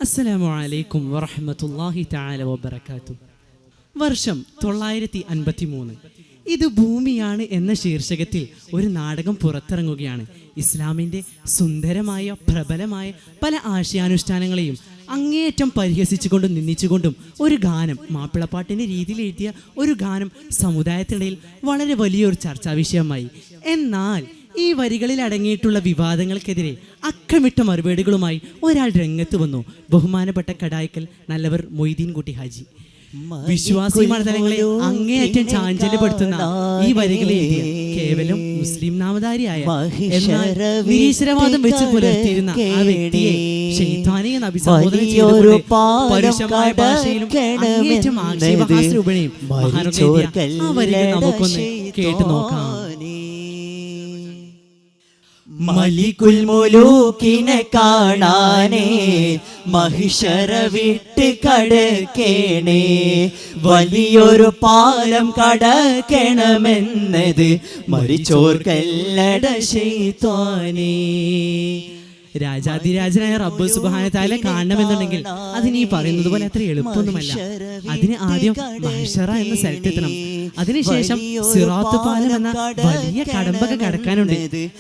അസ്സലാമു അലൈക്കും വറഹ്മത്തുള്ളാഹി തആല വബറകാതുഹു. വർഷം 953. ഇത് ഭൂമിയാണ് എന്ന ശീർഷകത്തിൽ ഒരു നാടകം പുറത്തിറങ്ങുകയാണ്. ഇസ്ലാമിൻ്റെ സുന്ദരമായ പ്രബലമായ പല ആശയാനുഷ്ഠാനങ്ങളെയും അങ്ങേയറ്റം പരിഹസിച്ചുകൊണ്ടും നിന്ദിച്ചുകൊണ്ടും ഒരു ഗാനം, മാപ്പിളപ്പാട്ടിൻ്റെ രീതിയിൽ എഴുതിയ ഒരു ഗാനം സമുദായത്തിനിടയിൽ വളരെ വലിയൊരു ചർച്ചാ വിഷയമായി. എന്നാൽ ഈ വരികളിൽ അടങ്ങിയിട്ടുള്ള വിവാദങ്ങൾക്കെതിരെ അക്കമിട്ട മറുപടികളുമായി ഒരാൾ രംഗത്ത് വന്നു. ബഹുമാനപ്പെട്ട കടായിക്കൽ നല്ലവർ മൊയ്തീൻ കുട്ടി ഹാജി. വിശ്വാസി മണ്ഡലങ്ങളെ അങ്ങേയറ്റം ചാഞ്ചല്യപ്പെടുത്തുന്ന ഈ വരികളെ കേവലം മുസ്ലിം നാമധാരിയായ എന്നാൽ നിരീശ്വരവാദം വെച്ച് പുലർത്തിയിരുന്ന ആ വ്യക്തിയെ ശൈത്താനി എന്ന് അഭിസംബോധന ചെയ്തുകൊണ്ട് പരുഷമായ ഭാഷയിലും അങ്ങേയറ്റം ആക്ഷേപഹാസ്യരൂപണയും മഹാനുഭേദിയ ആ വരികൾ നമുക്കൊന്ന് കേട്ടു നോക്കാം. മലികുൽ മുലൂക്കിനെ കാണാനേ മഹിഷറ വിട്ട് കടക്കേണേ, വലിയൊരു പാലം കടക്കണമെന്നത് മരിച്ചോർക്കല്ലട ശൈത്താനേ. രാജാതിരാജനായ റബ്ബ് സുബ്ഹാനഹു തആല കാണണമെന്നുണ്ടെങ്കിൽ അതിന് ഈ പറയുന്നത് പോലെ അത്ര എളുപ്പമൊന്നുമല്ല. അതിന് ആദ്യം മഹ്ശറ എന്ന സ്ഥലത്തെത്തണം. അതിനുശേഷം സിറാത്ത് പാലം എന്ന വലിയ കടമ്പൊക്കെ കടക്കാനുണ്ട്.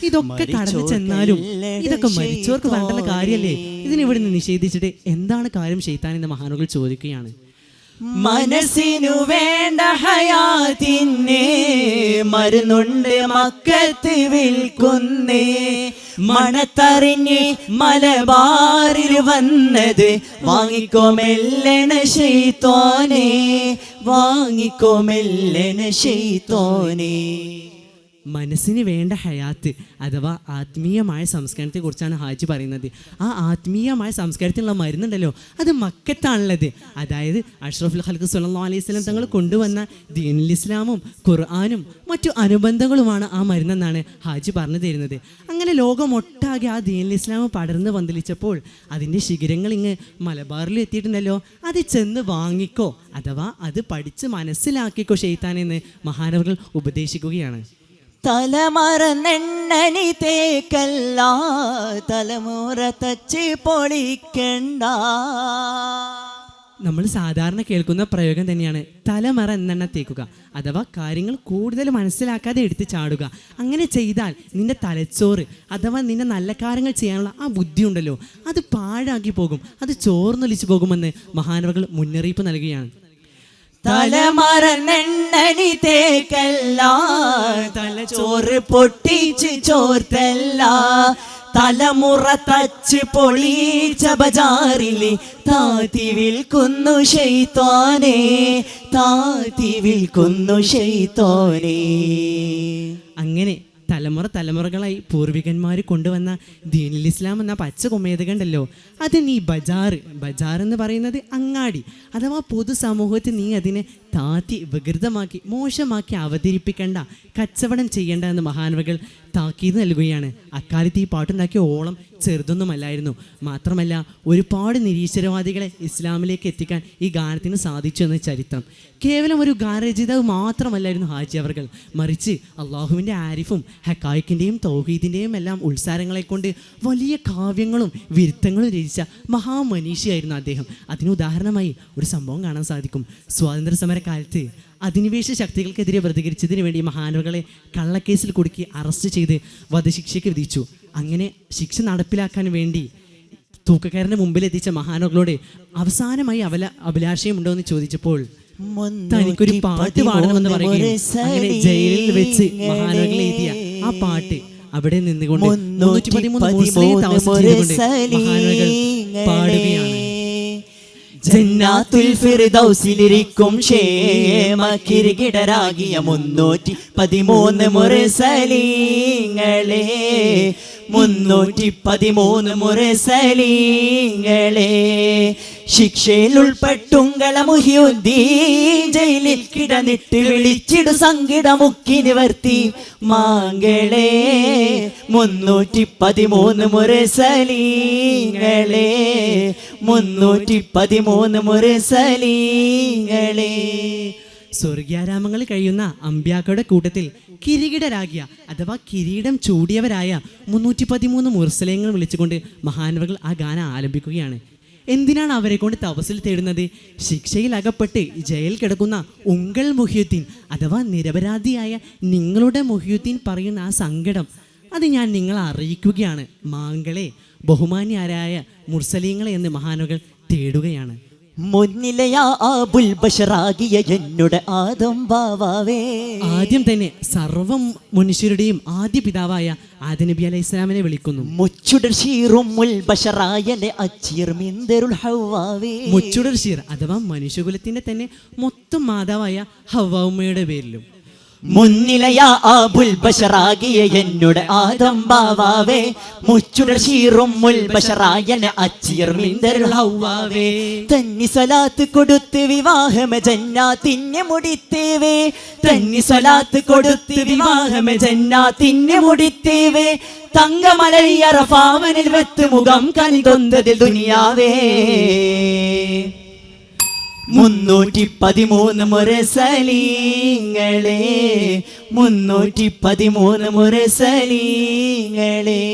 ഇതൊക്കെ കടന്നു ചെന്നാലും ഇതൊക്കെ മരിച്ചവർക്ക് വരേണ്ട കാര്യമല്ലേ? ഇതിനിവിടുന്ന് നിഷേധിച്ചിട്ട് എന്താണ് കാര്യം ശൈത്താൻ എന്ന മഹാനുകൾ ചോദിക്കുകയാണ്. മനസ്സിനു വേണ്ട ഹയാത്തിനെ മരുന്നുണ്ട് മക്കത്ത് വിൽക്കുന്നേ, മണത്തറിഞ്ഞ് മലബാറിൽ വന്നത് വാങ്ങിക്കോ മെല്ലണ ശൈത്താനേ, വാങ്ങിക്കോ മെല്ലണ ശൈത്താനേ. മനസ്സിന് വേണ്ട ഹയാത്ത് അഥവാ ആത്മീയമായ സംസ്കാരത്തെ കുറിച്ചാണ് ഹാജി പറയുന്നത്. ആ ആത്മീയമായ സംസ്കാരത്തിനുള്ള മരുന്നുണ്ടല്ലോ, അത് മക്കത്താണുള്ളത്. അതായത് അഷ്റഫുൽ ഖൽഖ് സ്വല്ലല്ലാഹു അലൈഹി വസല്ലം തങ്ങൾ കൊണ്ടുവന്ന ദീനുൽ ഇസ്ലാമും ഖുർആനും മറ്റു അനുബന്ധങ്ങളുമാണ് ആ മരുന്നെന്നാണ് ഹാജി പറഞ്ഞു തരുന്നത്. അങ്ങനെ ലോകമൊട്ടാകെ ആ ദീനുൽ ഇസ്ലാം പടർന്ന് പന്തലിച്ചപ്പോൾ അതിൻ്റെ ശിഖരങ്ങൾ ഇങ്ങ് മലബാറിൽ എത്തിയിട്ടുണ്ടല്ലോ, അത് ചെന്ന് വാങ്ങിക്കോ അഥവാ അത് പഠിച്ച് മനസ്സിലാക്കിക്കോ ശൈത്താനെന്ന് മഹാനവറുകൾ ഉപദേശിക്കുകയാണ്. തലമറന്നെണ്ണനി തേക്കല്ല, തലമുറ തച്ച് പൊളിക്കണ്ട. നമ്മൾ സാധാരണ കേൾക്കുന്ന പ്രയോഗം തന്നെയാണ് തലമറ എന്നെണ്ണ തേക്കുക അഥവാ കാര്യങ്ങൾ കൂടുതൽ മനസ്സിലാക്കാതെ എടുത്ത് ചാടുക. അങ്ങനെ ചെയ്താൽ നിന്റെ തലച്ചോറ് അഥവാ നിന്റെ നല്ല കാര്യങ്ങൾ ചെയ്യാനുള്ള ആ ബുദ്ധി ഉണ്ടല്ലോ, അത് പാഴാക്കി പോകും, അത് ചോർന്നൊലിച്ചു പോകുമെന്ന് മഹാനവറുകൾ മുന്നറിയിപ്പ് നൽകുകയാണ്. തലമറന്നെണ്ണനി തേക്കല്ല, തലച്ചോറ് പൊട്ടിച്ച് ചോർത്തല്ല, തലമുറ തച്ച് പൊളിച്ച ബജാറില് താത്തി വിൽക്കുന്നു ശൈത്താനേ, താത്തി വിൽക്കുന്നു ശൈത്താനേ. അങ്ങനെ തലമുറകളായി പൂർവികന്മാർ കൊണ്ടുവന്ന ദീനുൽ ഇസ്ലാം എന്ന പച്ച കൊമേതകണ്ടല്ലോ, അത് നീ ബജാർ എന്ന് പറയുന്നത് അങ്ങാടി അഥവാ പൊതുസമൂഹത്തിൽ നീ അതിനെ താത്തി വികൃതമാക്കി മോശമാക്കി അവതരിപ്പിക്കേണ്ട, കച്ചവടം ചെയ്യേണ്ട എന്ന് മഹാനവകൾ താക്കീത് നൽകുകയാണ്. അക്കാലത്ത് ഈ പാട്ടുണ്ടാക്കിയ ഓളം ചെറുതൊന്നുമല്ലായിരുന്നു. മാത്രമല്ല ഒരുപാട് നിരീശ്വരവാദികളെ ഇസ്ലാമിലേക്ക് എത്തിക്കാൻ ഈ ഗാനത്തിന് സാധിച്ചു എന്ന ചരിത്രം. കേവലം ഒരു ഗാനരചയിതാവ് മാത്രമല്ലായിരുന്നു ഹാജി അവർകൾ, മറിച്ച് അള്ളാഹുവിൻ്റെ ആരിഫും ഹക്കായിക്കിൻ്റെയും തൗഹീദിൻ്റെയും എല്ലാം ഉത്സാരങ്ങളെ കൊണ്ട് വലിയ കാവ്യങ്ങളും വിരുത്തങ്ങളും രചിച്ച മഹാമനീഷിയായിരുന്നു അദ്ദേഹം. അതിന് ഉദാഹരണമായി ഒരു സംഭവം കാണാൻ സാധിക്കും. സ്വാതന്ത്ര്യ സമര കാലത്ത് അധിനിവേശ ശക്തികൾക്കെതിരെ പ്രതികരിച്ചതിന് വേണ്ടി മഹാനവറുകളെ കള്ളക്കേസിൽ കുടുക്കി അറസ്റ്റ് ചെയ്ത് വധശിക്ഷയ്ക്ക് വിധിച്ചു. അങ്ങനെ ശിക്ഷ നടപ്പിലാക്കാൻ വേണ്ടി തൂക്കക്കാരൻ്റെ മുമ്പിൽ എത്തിച്ച മഹാനവറുകളോട് അവസാനമായി അഭിലാഷയുണ്ടോ എന്ന് ചോദിച്ചപ്പോൾ തനിക്കൊരു പാട്ട് പാടണമെന്ന് പറയുകയും അങ്ങനെ ജയിലിൽ വെച്ച് മഹാനവറുകൾ എഴുതിയ ആ പാട്ട് അവിടെ നിന്നുകൊണ്ട് 313 മഹാനവറുകൾ പാടുകയാണ്. ജന്നാത്തുൽ ഫിർദൗസിലിരിക്കും ക്ഷേമ കിരീടരാകിയ 313 മുർസലീങ്ങളെ, 313 മുർസലീങ്ങളെ. ശിക്ഷയിൽ ഉൾപ്പെട്ടുങ്കള മുഹിയുദ്ദീൻ ജയിലിൽ കിടന്നിട്ട് വിളിച്ചിടു സങ്കിട മുക്കിന് വർത്തി മാങ്കളെ, 313 മുർസലീങ്ങളെ, 313 മുർസലീങ്ങളെ. സ്വർഗീയാരാമങ്ങളിൽ കഴിയുന്ന അമ്പ്യാക്കളുടെ കൂട്ടത്തിൽ കിരീടരാകിയ അഥവാ കിരീടം ചൂടിയവരായ 313 മുർസലീങ്ങൾ വിളിച്ചുകൊണ്ട് മഹാനവറുകൾ ആ ഗാനം ആലപിക്കുകയാണ്. എന്തിനാണ് അവരെ കൊണ്ട് തവസിൽ തേടുന്നത്? ശിക്ഷയിൽ അകപ്പെട്ട് ജയിൽ കിടക്കുന്ന ഉങ്കൾ മുഹിയുദ്ദീൻ അഥവാ നിരപരാധിയായ നിങ്ങളുടെ മുഹിയുദ്ദീൻ പറയുന്ന ആ സങ്കടം അത് ഞാൻ നിങ്ങളെ അറിയിക്കുകയാണ്. മാങ്കളെ, ബഹുമാന്യരായ മുർസലീങ്ങളെ എന്ന് മഹാനുകൾ തേടുകയാണ്. മുന്നിലയാ ആബുൽ ബഷറാകിയ എന്നുടെ ആദം ബാവാവേ. ആദ്യം തന്നെ സർവ്വ മനുഷ്യരുടെയും ആദ്യ പിതാവായ ആദം നബി അലൈഹി ഇസ്ലാമിനെ വിളിക്കുന്നു. മുച്ചുടർ ഷീറും മുൽ ബഷറായനെ അച്ചീർ മിന്ദരുൽ ഹവ്വാവേ. മുച്ചുടർ ഷീർ അഥവാ മനുഷ്യകുലത്തിന്റെ തന്നെ മൊത്തം മാതാവായ ഹവ്വയുടെ പേരിലും. മുന്നിലയാ ആബുൽ ബഷറാകിയ എന്നുടെ ആദം ബാവാവേ. മുച്ചുടർ ഷീറും മുൽ ബഷറായനെ അച്ചീർ മിന്ദരുൽ ഹവ്വാവേ. തന്നി സ്വലാത്ത് കൊടുത്ത് വിവാഹമെ ജന്നാത്തിന്നെ മുടിത്തേവേ. തന്നി സ്വലാത്ത് കൊടുത്ത് വിവാഹമെ ജന്നാത്തിന്നെ മുടിത്തേവേ. തങ്കമലയറഫാവനിൽ വെത്ത് മുഖം കനിതൊന്നതിൽ ദുനിയാവേ. 313 മുരസലീങ്ങളെ, 313 മുരസലീങ്ങളെ.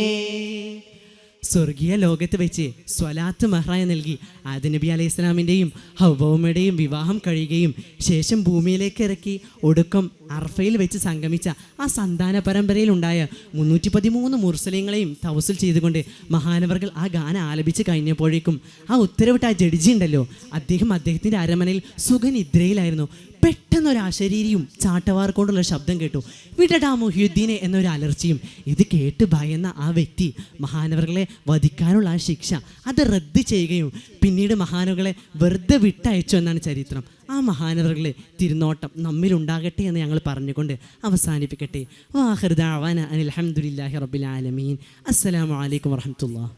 സ്വർഗീയ ലോകത്ത് വെച്ച് സ്വലാത്ത് മഹ്റായ നൽകി ആദം നബി അലൈഹി ഇസ്ലാമിൻ്റെയും ഹവ്വയുടെയും വിവാഹം കഴിയുകയും ശേഷം ഭൂമിയിലേക്ക് ഇറക്കി ഒടുക്കം അർഫയിൽ വെച്ച് സംഗമിച്ച ആ സന്താന പരമ്പരയിലുണ്ടായ 313 മുർസലീങ്ങളെയും തവസുൽ ചെയ്തുകൊണ്ട് മഹാനവർകൾ ആ ഗാനം ആലപിച്ച് കഴിഞ്ഞപ്പോഴേക്കും ആ ഉത്തരവിട്ട ആ ജഡ്ജി ഉണ്ടല്ലോ, അദ്ദേഹത്തിൻ്റെ അരമനയിൽ സുഖനിദ്രയിലായിരുന്നു. പെട്ടെന്നൊരു അശരീരിയും ചാട്ടവാർ കൊണ്ടുള്ള ശബ്ദം കേട്ടു. വിടടാ മുഹിയുദ്ദീനെ എന്നൊരു അലർച്ചയും. ഇത് കേട്ട് ഭയന്ന ആ വ്യക്തി മഹാനവറുകളെ വധിക്കാനുള്ള ആ ശിക്ഷ അത് റദ്ദ് ചെയ്യുകയും പിന്നീട് മഹാനവറുകളെ വെറുതെ വിട്ടയച്ചു എന്നാണ് ചരിത്രം. ആ മഹാനവറുകളെ തിരുനോട്ടം നമ്മിലുണ്ടാകട്ടെ എന്ന് ഞങ്ങൾ പറഞ്ഞുകൊണ്ട് അവസാനിപ്പിക്കട്ടെ. വാഖിറു ദഅവാന അനിൽ ഹംദുലില്ലാഹി റബ്ബിൽ ആലമീൻ. അസ്സലാമു അലൈക്കും വറഹ്മത്തുള്ളാഹി.